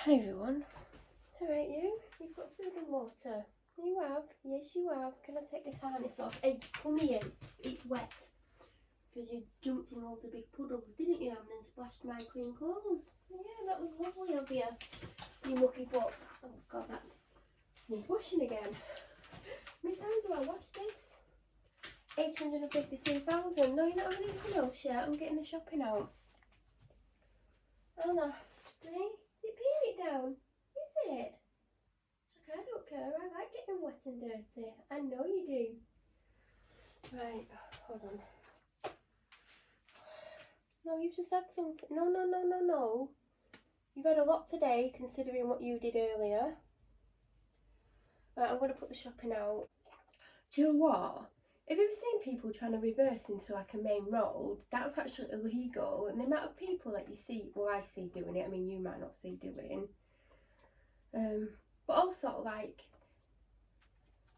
Hi everyone. Alright, you've got food and water. You have? Yes, you have. Can I take this harness off? Hey, come here. It's wet. Because you jumped in loads of big puddles, didn't you? And then splashed my clean clothes. Yeah, that was lovely of you. You mucky butt. Oh god, that needs washing again. Miss, how do I wash this? 852,000. No, you're not having anything else yet. I'm getting the shopping out. Anna, hey? Is it peeing it down? Is it? It's okay, I don't care. I like getting wet and dirty. I know you do. Right, hold on. No, you've just had some. No. You've had a lot today, considering what you did earlier. Right, I'm going to put the shopping out. Do you know what? Have you ever seen people trying to reverse into like a main road? That's actually illegal. And the amount of people that you see, well, I see doing it. I mean, you might not see doing. But also like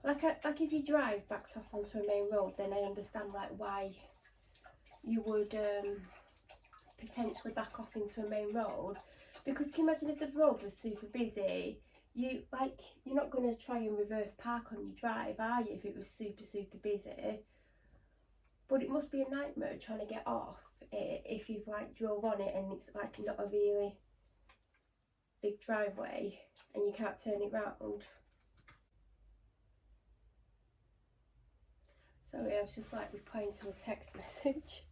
if you drive backed off onto a main road, then I understand like why you would potentially back off into a main road, because can you imagine if the road was super busy? You're not going to try and reverse park on your drive, are you, if it was super busy? But it must be a nightmare trying to get off it if you've like drove on it and it's like not a really big driveway and you can't turn it round. Sorry, I was just like replying to a text message.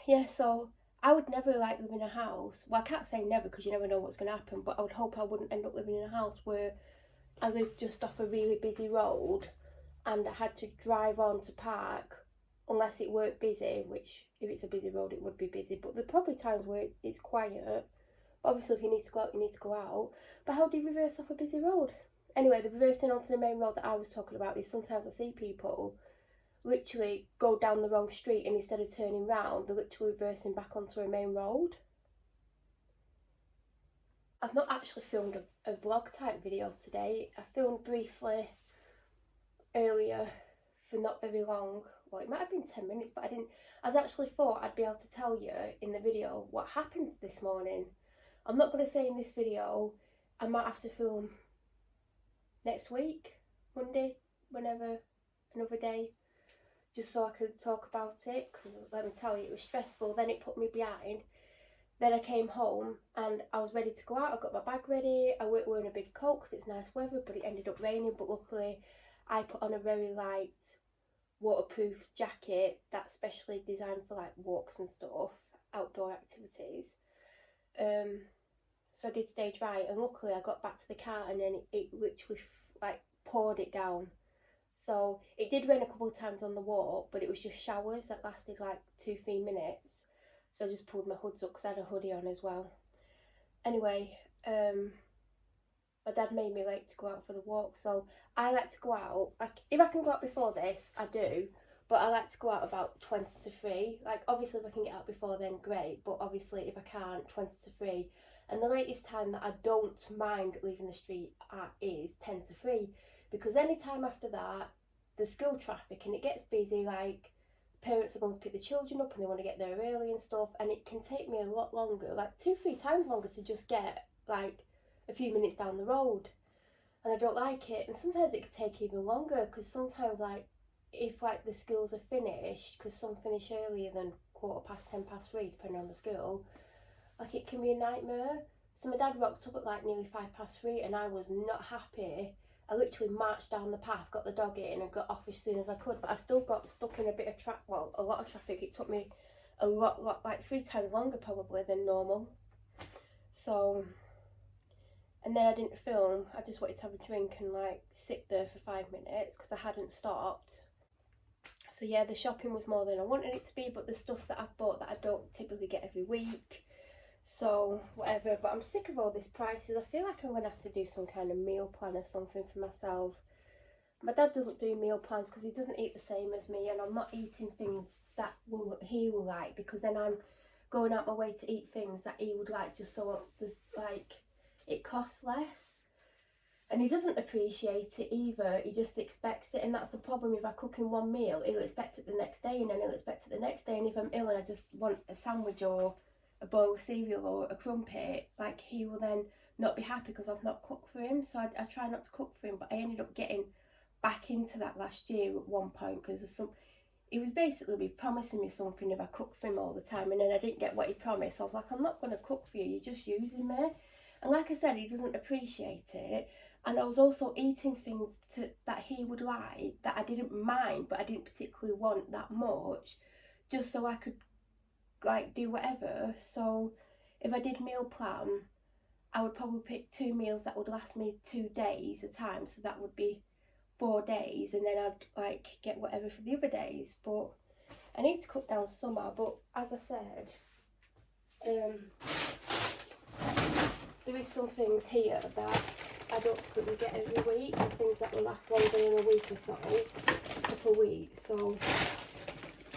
Yeah, so I would never like live in a house. Well, I can't say never because you never know what's going to happen, but I would hope I wouldn't end up living in a house where I lived just off a really busy road and I had to drive on to park unless it weren't busy, which if it's a busy road it would be busy, but there are probably times where it's quiet. Obviously if you need to go out, you need to go out. But how do you reverse off a busy road? Anyway, the reversing onto the main road that I was talking about is sometimes I see people literally go down the wrong street and instead of turning round, they're literally reversing back onto a main road. I've not actually filmed a vlog type video today. I filmed briefly earlier for not very long. Well, it might have been 10 minutes, but I actually thought I'd be able to tell you in the video what happened this morning. I'm not going to say in this video. I might have to film next week, Monday, whenever, another day, just so I could talk about it, because let me tell you, it was stressful. Then it put me behind. Then I came home and I was ready to go out. I got my bag ready. I weren't wearing a big coat because it's nice weather, but it ended up raining. But luckily I put on a very light waterproof jacket that's specially designed for like walks and stuff, outdoor activities. So I did stay dry, and luckily I got back to the car and then it literally like poured it down. So it did rain a couple of times on the walk, but it was just showers that lasted like 2-3 minutes. So I just pulled my hoods up because I had a hoodie on as well. Anyway, my dad made me late to go out for the walk, so I like to go out, like if I can go out before this, I do, but I like to go out about 20 to 3. Like obviously if I can get out before then, great, but obviously if I can't, 20 to 3. And the latest time that I don't mind leaving the street at is 10 to 3, because any time after that, there's school traffic and it gets busy, like parents are going to pick the children up and they want to get there early and stuff, and it can take me a lot longer, like 2-3 times longer to just get like a few minutes down the road, and I don't like it. And sometimes it could take even longer, because sometimes like if like the schools are finished, because some finish earlier than 10:15, depending on the school, like it can be a nightmare. So my dad rocked up at like nearly 3:05 and I was not happy. I literally marched down the path, got the dog in and got off as soon as I could, but I still got stuck in a bit of a lot of traffic. It took me a lot, like 3 times longer probably than normal. So, and then I didn't film. I just wanted to have a drink and like sit there for 5 minutes because I hadn't stopped. So yeah, the shopping was more than I wanted it to be, but the stuff that I bought that I don't typically get every week, so whatever. But I'm sick of all these prices. I feel like I'm going to have to do some kind of meal plan or something for myself. My dad doesn't do meal plans because he doesn't eat the same as me, and I'm not eating things that he will like, because then I'm going out my way to eat things that he would like, just so there's like it costs less. And he doesn't appreciate it either. He just expects it, and that's the problem. If I cook him one meal, he'll expect it the next day, and then he'll expect it the next day. And if I'm ill and I just want a sandwich or a bowl of cereal or a crumpet, like he will then not be happy because I've not cooked for him. So I try not to cook for him, but I ended up getting back into that last year at one point because he was basically promising me something if I cooked for him all the time, and then I didn't get what he promised. So I was like, I'm not going to cook for you, you're just using me. And like I said, he doesn't appreciate it. And I was also eating things that he would like that I didn't mind, but I didn't particularly want that much, just so I could like do whatever. So if I did meal plan, I would probably pick 2 meals that would last me 2 days a time, so that would be 4 days, and then I'd like get whatever for the other days. But I need to cut down somehow. But as I said, there is some things here that I don't typically get every week, and things that will last longer than a week or so, a couple of weeks. So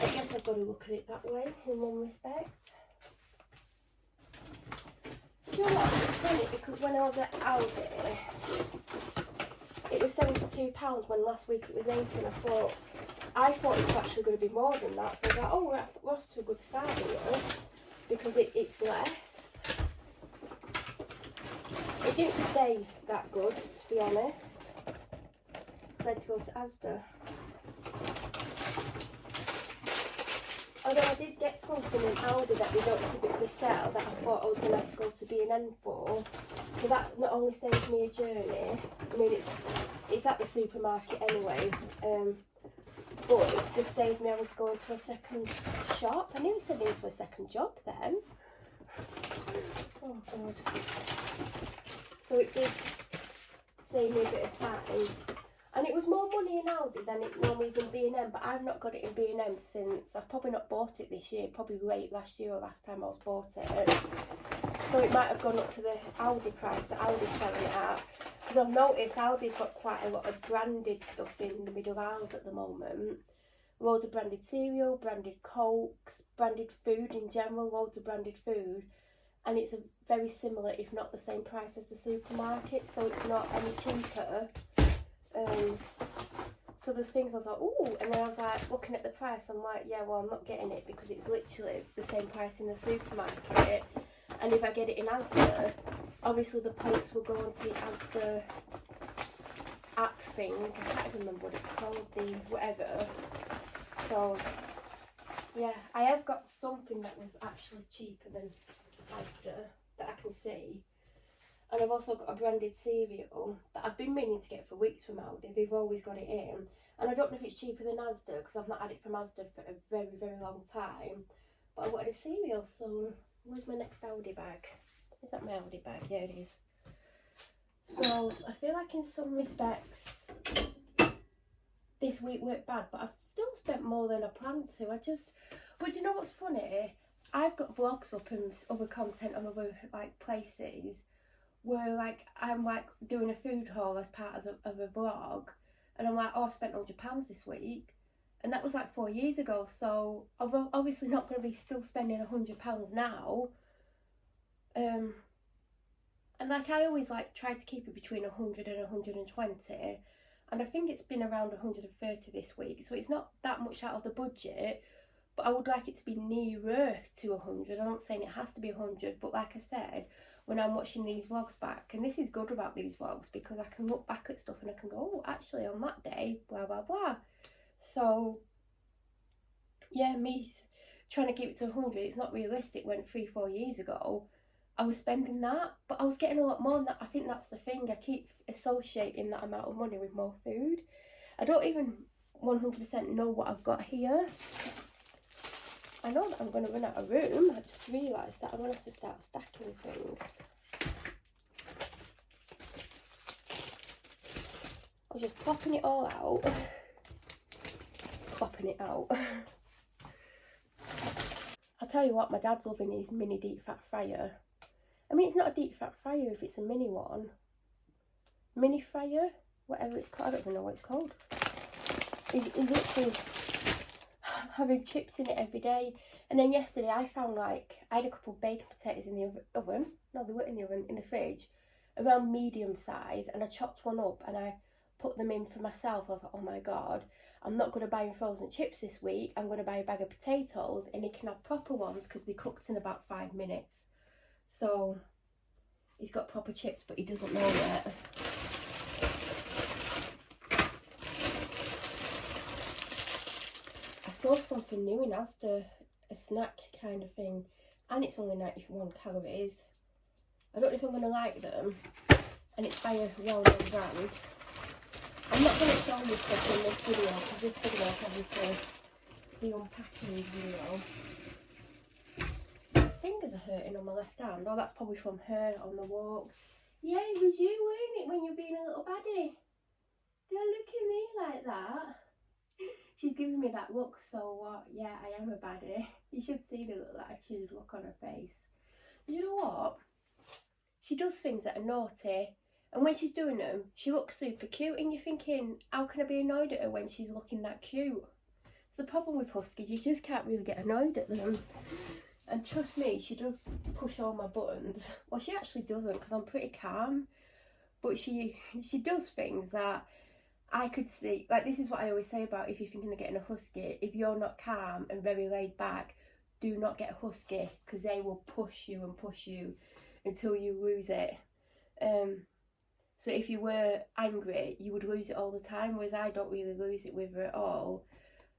I guess I've got to look at it that way in one respect. You know what, it's funny because when I was at Aldi, it was £72 when last week it was 80, and I thought it was actually going to be more than that. So I was like, oh, we're off to a good start here because it's less. It didn't stay that good, to be honest. Let's go to Asda. Although I did get something in Aldi that they don't typically sell that I thought I was going to have to go to B&M for. So that not only saves me a journey, I mean it's at the supermarket anyway, but it just saved me having to go into a second shop. I nearly said into a second job then. Oh God. So it did save me a bit of time. And it was more money in Aldi than it normally is in B&M, but I've not got it in B&M since, I've probably not bought it this year, probably late last year or last time I was bought it. So it might have gone up to the Aldi price that Aldi's selling it at. Because I've noticed Aldi's got quite a lot of branded stuff in the middle aisles at the moment. Loads of branded cereal, branded Cokes, branded food in general, loads of branded food. And it's a very similar, if not the same price as the supermarket, so it's not any cheaper. So there's things I was like, ooh, and then I was like looking at the price, I'm like, yeah, well, I'm not getting it because it's literally the same price in the supermarket. And if I get it in Asda, obviously the points will go onto the Asda app thing. I can't even remember what it's called, the whatever. So yeah, I have got something that was actually cheaper than Asda that I can see. And I've also got a branded cereal that I've been meaning to get for weeks from Aldi. They've always got it in. And I don't know if it's cheaper than Asda because I've not had it from Asda for a very, very long time. But I wanted a cereal, so where's my next Aldi bag? Is that my Aldi bag? Yeah, it is. So I feel like in some respects this week worked bad, but I've still spent more than I planned to. But you know what's funny? I've got vlogs up and other content on other like places where like I'm like doing a food haul as part of a vlog, and I'm like, oh, I've spent £100 this week, and that was like 4 years ago. So I'm obviously not going to be still spending £100 now. And like I always like try to keep it between 100 and 120, and I think it's been around 130 this week, so it's not that much out of the budget. But I would like it to be nearer to 100. I'm not saying it has to be 100, but like I said, when I'm watching these vlogs back, and this is good about these vlogs because I can look back at stuff and I can go, oh, actually on that day, blah, blah, blah. So, yeah, me trying to keep it to 100, it's not realistic when 3-4 years ago I was spending that, but I was getting a lot more than that. I think that's the thing, I keep associating that amount of money with more food. I don't even 100% know what I've got here. I know that I'm going to run out of room. I just realised that I'm going to have to start stacking things. I was just popping it all out. Popping it out. I'll tell you what, my dad's loving his mini deep fat fryer. I mean, it's not a deep fat fryer if it's a mini one. Mini fryer? Whatever it's called. I don't even know what it's called. Is it having chips in it every day? And then yesterday I found like I had a couple of baked potatoes in the oven. No, they weren't in the oven, in the fridge, around medium size, and I chopped one up and I put them in for myself. I was like, oh my god. I'm not going to buy him frozen chips this week. I'm going to buy a bag of potatoes and he can have proper ones because they cooked in about 5 minutes. So he's got proper chips, but he doesn't know yet. I saw something new in Asda, a snack kind of thing, and it's only 91 calories. I don't know if I'm going to like them, and it's by a well-known brand. I'm not going to show you stuff in this video, because this video is obviously the unpacking video. My fingers are hurting on my left hand. Oh, that's probably from her on the walk. Yeah, it was you, weren't it, when you were being a little baddie? Don't look at me like that. She's giving me that look, so what? Yeah, I am a baddie. You should see the little attitude look on her face. You know what? She does things that are naughty, and when she's doing them, she looks super cute, and you're thinking, how can I be annoyed at her when she's looking that cute? It's the problem with huskies, you just can't really get annoyed at them. And trust me, she does push all my buttons. Well, she actually doesn't, because I'm pretty calm, but she does things that I could see. Like, this is what I always say about if you're thinking of getting a husky, if you're not calm and very laid back, do not get a husky, because they will push you until you lose it. So if you were angry, you would lose it all the time, whereas I don't really lose it with her at all.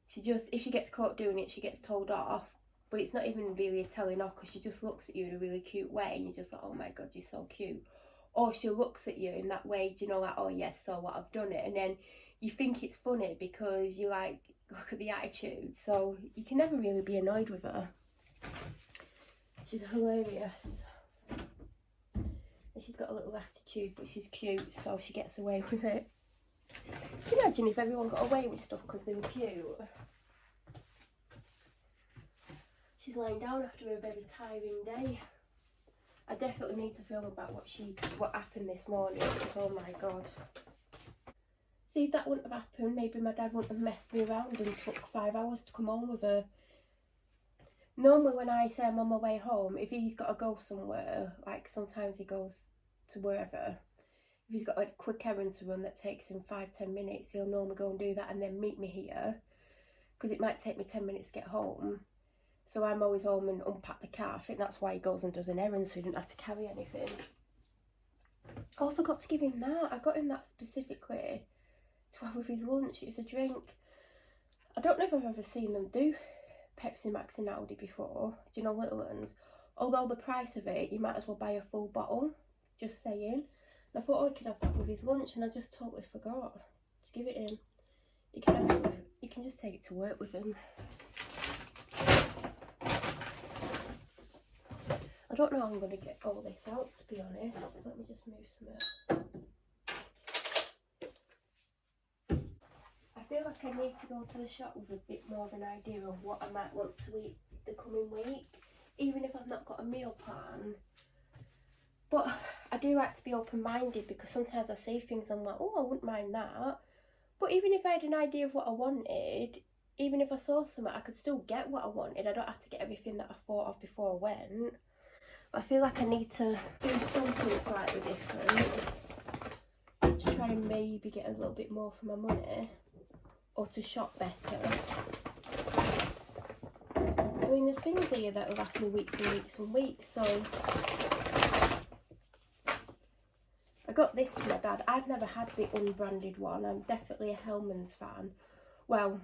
She just, if she gets caught doing it, she gets told off, but it's not even really a telling off, because she just looks at you in a really cute way and you're just like, oh my god, you're so cute. Or she looks at you in that way, do you know, like, oh yes, so what, I've done it. And then you think it's funny because you like, look at the attitude. So you can never really be annoyed with her. She's hilarious. And she's got a little attitude, but she's cute, so she gets away with it. Can you imagine if everyone got away with stuff because they were cute? She's lying down after a very tiring day. I definitely need to film about what happened this morning, because oh my god. See, if that wouldn't have happened, maybe my dad wouldn't have messed me around and took 5 hours to come home with her. Normally when I say I'm on my way home, if he's got to go somewhere, like sometimes he goes to wherever, if he's got a quick errand to run that takes him 5-10 minutes, he'll normally go and do that and then meet me here, because it might take me 10 minutes to get home. So I'm always home and unpack the car. I think that's why he goes and does an errand, so he didn't have to carry anything. Oh, I forgot to give him that. I got him that specifically to have with his lunch. It was a drink. I don't know if I've ever seen them do Pepsi Max and Aldi before. Do you know, little ones? Although the price of it, you might as well buy a full bottle. Just saying. And I thought, oh, he could have that with his lunch, and I just totally forgot to give it him. You can have it. You can just take it to work with him. I don't know how I'm going to get all this out, to be honest. Let me just move some out. I feel like I need to go to the shop with a bit more of an idea of what I might want to eat the coming week, even if I've not got a meal plan. But I do like to be open-minded, because sometimes I see things and I'm like, oh, I wouldn't mind that. But even if I had an idea of what I wanted, even if I saw something, I could still get what I wanted. I don't have to get everything that I thought of before I went. I feel like I need to do something slightly different to try and maybe get a little bit more for my money, or to shop better. I mean, there's things here that will last me weeks and weeks and weeks, so I got this for my dad. I've never had the unbranded one. I'm definitely a Hellmann's fan. Well,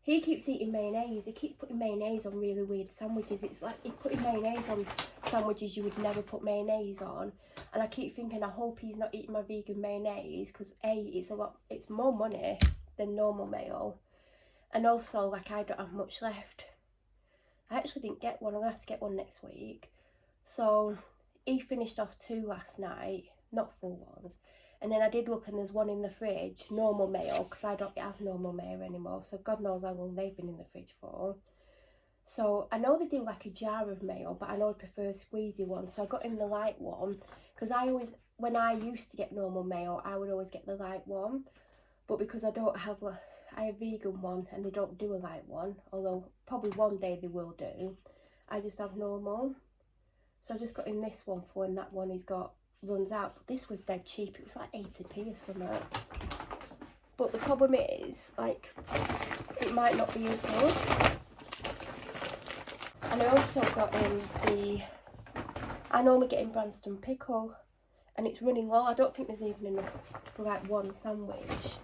he keeps eating mayonnaise. He keeps putting mayonnaise on really weird sandwiches. It's like he's putting mayonnaise on sandwiches you would never put mayonnaise on. And I keep thinking, I hope he's not eating my vegan mayonnaise, because A, it's more money than normal mayo. And also, like, I don't have much left. I actually didn't get one. I'm going to have to get one next week. So he finished off 2 last night, not full ones. And then I did look, and there's one in the fridge, normal mayo, because I don't have normal mayo anymore. So God knows how long they've been in the fridge for. So I know they do like a jar of mayo, but I know I prefer a squeezy one. So I got him the light one, because when I used to get normal mayo, I would always get the light one. But because I have a vegan one, and they don't do a light one, although probably one day they will do, I just have normal. So I just got him this one for when that one runs out. But this was dead cheap. It was like 80p or something. But the problem is, like, it might not be as good. And I also got in I normally get in Branston pickle, and it's running low. I don't think there's even enough for like one sandwich.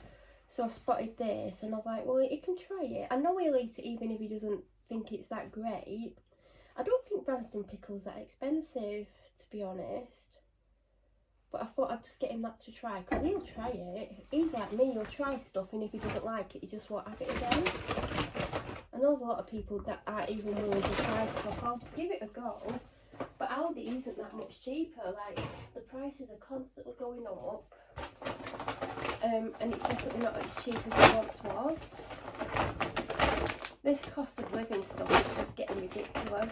So I spotted this and I was like, well, he can try it. I know he'll eat it even if he doesn't think it's that great. I don't think Branston pickle's that expensive, to be honest. But I thought I'd just get him that to try, because he'll try it. He's like me, he'll try stuff, and if he doesn't like it, he just won't have it again. And there's a lot of people that aren't even willing to try stuff. I'll give it a go. But Aldi isn't that much cheaper. Like, the prices are constantly going up. And it's definitely not as cheap as it once was. This cost of living stuff is just getting ridiculous.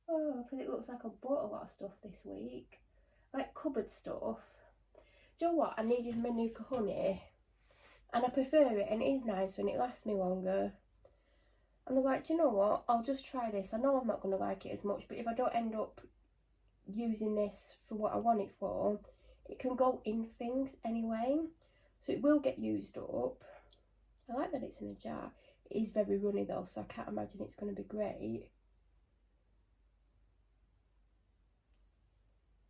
Oh, because it looks like I bought a lot of stuff this week. Like cupboard stuff. Do you know what? I needed Manuka honey. And I prefer it, and it is nicer and it lasts me longer. And I was like, do you know what? I'll just try this. I know I'm not going to like it as much, but if I don't end up using this for what I want it for, it can go in things anyway. So it will get used up. I like that it's in a jar. It is very runny though, so I can't imagine it's going to be great.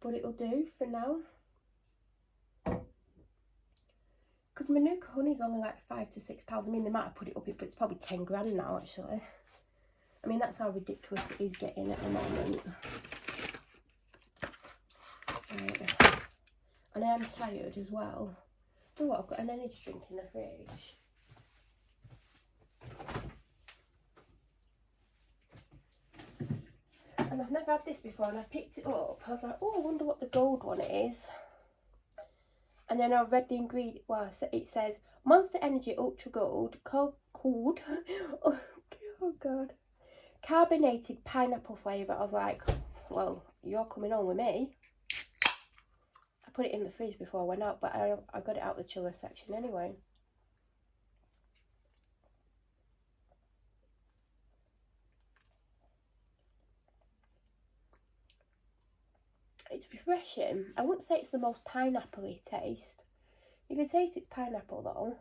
But it'll do for now. Because Manuka honey is only like £5 to £6. I mean, they might have put it up, but it's probably 10 grand now, actually. I mean, that's how ridiculous it is getting at the moment. Right. And I am tired as well. Oh, what? I've got an energy drink in the fridge. And I've never had this before, and I picked it up. I was like, oh, I wonder what the gold one is. And then I read the ingredient. Well, it says Monster Energy Ultra Gold, called oh god, carbonated pineapple flavour. I was like, well, you're coming on with me. I put it in the fridge before I went out, but I got it out the chiller section anyway. It's refreshing. I wouldn't say it's the most pineapple-y taste. You can taste it's pineapple though.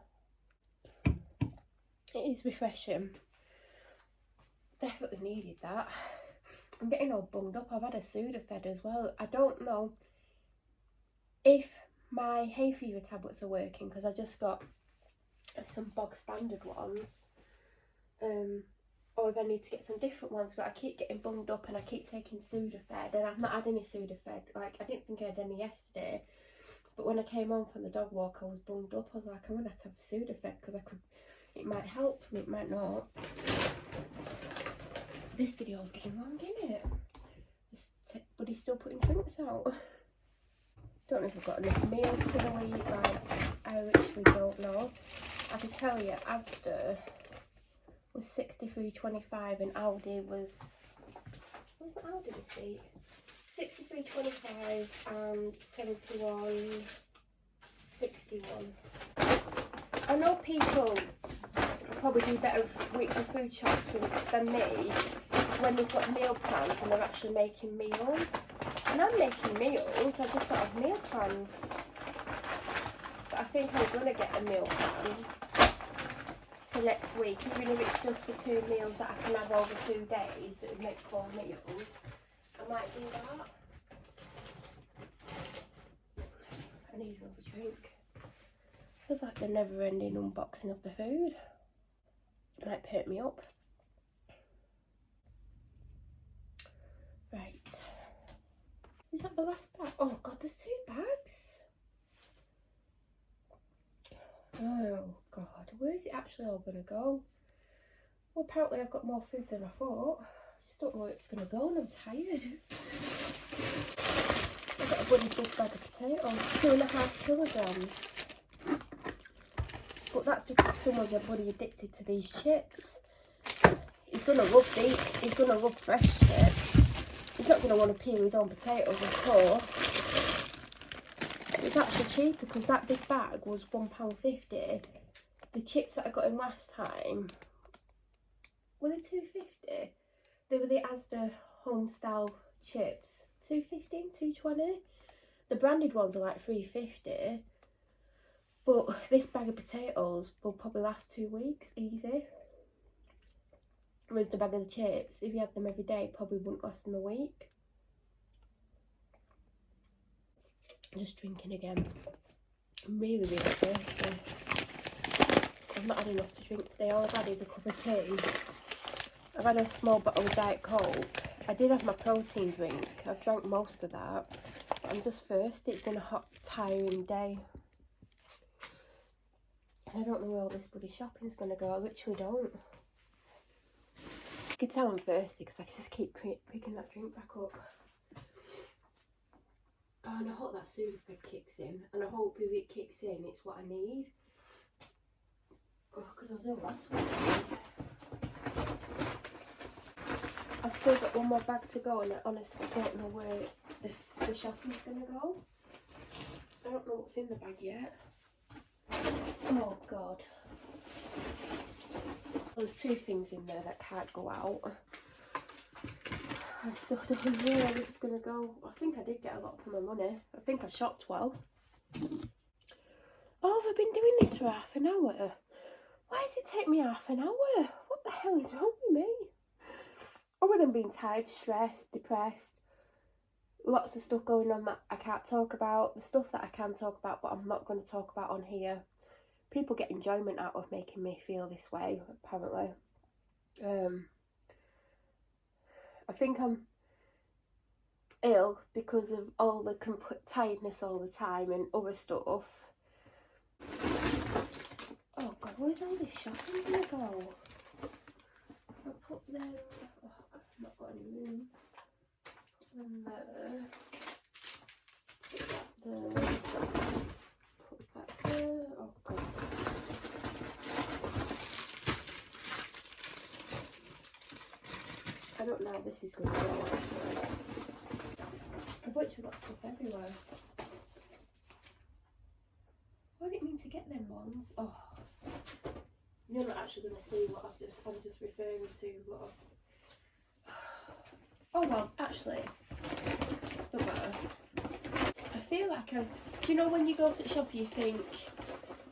It is refreshing. Definitely needed that. I'm getting all bunged up. I've had a Sudafed as well. I don't know if my hay fever tablets are working, because I just got some bog standard ones. Or if I need to get some different ones, but I keep getting bunged up and I keep taking Sudafed, and I've not had any Sudafed. Like, I didn't think I had any yesterday, but when I came home from the dog walk, I was bunged up. I was like, I'm gonna have to have Sudafed, because it might help me, it might not. This video is getting long, isn't it? But he's still putting drinks out. Don't know if I've got enough meals for the week. Like, I literally don't know. I can tell you, Asda was £63.25 and Aldi was, where's my Aldi receipt? £63.25 and £71.61. I know people probably do better weekly food shops than me when they've got meal plans and they're actually making meals. And I'm making meals, I just don't have meal plans. But I think I'm going to get a meal plan for next week, even if it's just for 2 meals that I can have over 2 days, so it would make 4 meals. I might do that. I need another drink. Feels like the never-ending unboxing of the food. It might perk me up. Right. Is that the last bag? Oh god, there's 2 bags. Oh god, where is it actually all gonna go? Well, apparently I've got more food than I thought. I just don't know where it's gonna go and I'm tired. I've got a bloody big bag of potatoes, 2.5 kilograms. But that's because someone's bloody addicted to these chips. He's gonna love these. He's gonna love fresh chips. He's not gonna want to peel his own potatoes, of course. It's actually cheaper because that big bag was £1.50. The chips that I got in last time, were they £2.50? They were the Asda home style chips. £2.15, £2.20. The branded ones are like £3.50. But this bag of potatoes will probably last 2 weeks, easy. Whereas the bag of the chips, if you had them every day, probably wouldn't last them a week. I'm just drinking again. I'm really, really thirsty. I've not had enough to drink today. All I've had is a cup of tea. I've had a small bottle of Diet Coke. I did have my protein drink. I've drank most of that. But I'm just thirsty. It's been a hot, tiring day. I don't know where all this bloody shopping's going to go. I literally don't. You can tell I'm thirsty because I just keep picking that drink back up. Oh, and I hope that Sudafed kicks in. And I hope if it kicks in, it's what I need. Oh, because I was ill last week. I've still got one more bag to go, and I honestly don't know where the shopping's going to go. I don't know what's in the bag yet. Oh God. There's 2 things in there that can't go out. I still don't know where this is going to go. I think I did get a lot for my money. I think I shopped well. Oh, have I been doing this for half an hour? Why does it take me half an hour? What the hell is wrong with me? Other than being tired, stressed, depressed, lots of stuff going on that I can't talk about. The stuff that I can talk about but I'm not going to talk about on here. People get enjoyment out of making me feel this way, apparently. I think I'm ill because of all the tiredness all the time and other stuff. Oh God, where's all this shopping going to go? I'll put them... Oh God, I've not got any room. Put them there. Put that there. Put that there. Oh God. I don't know how this is going to go. I've literally got stuff everywhere. Why didn't mean to get them ones? Oh, you're not actually going to see what I'm just referring to. What oh well, actually, don't matter. I feel like do you know when you go to the shop and you think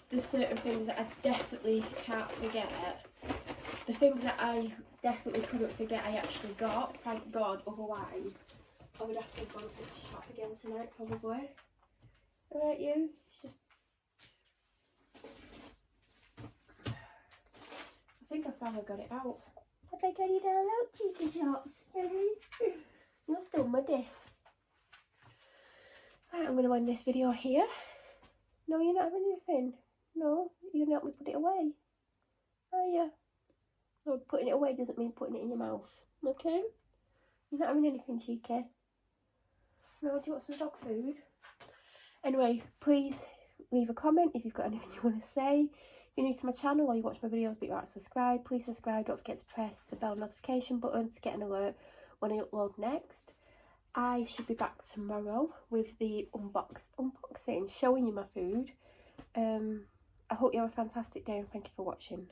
there's certain things that I definitely can't forget? The things that I definitely couldn't forget I actually got, thank God, otherwise I would have to go to the shop again tonight probably. Alright you? It's just... I think I finally got it out. I think I need a lot cheeky shots. You're still muddy. Right, I'm going to end this video here. No, you're not having anything. No, you're going to help me put it away. Are you? So putting it away doesn't mean putting it in your mouth. Okay? You're not having anything cheeky. No, do you want some dog food? Anyway, please leave a comment if you've got anything you want to say. If you're new to my channel or you watch my videos but you're not subscribed, please subscribe. Don't forget to press the bell notification button to get an alert when I upload next. I should be back tomorrow with the unboxing, showing you my food. I hope you have a fantastic day and thank you for watching.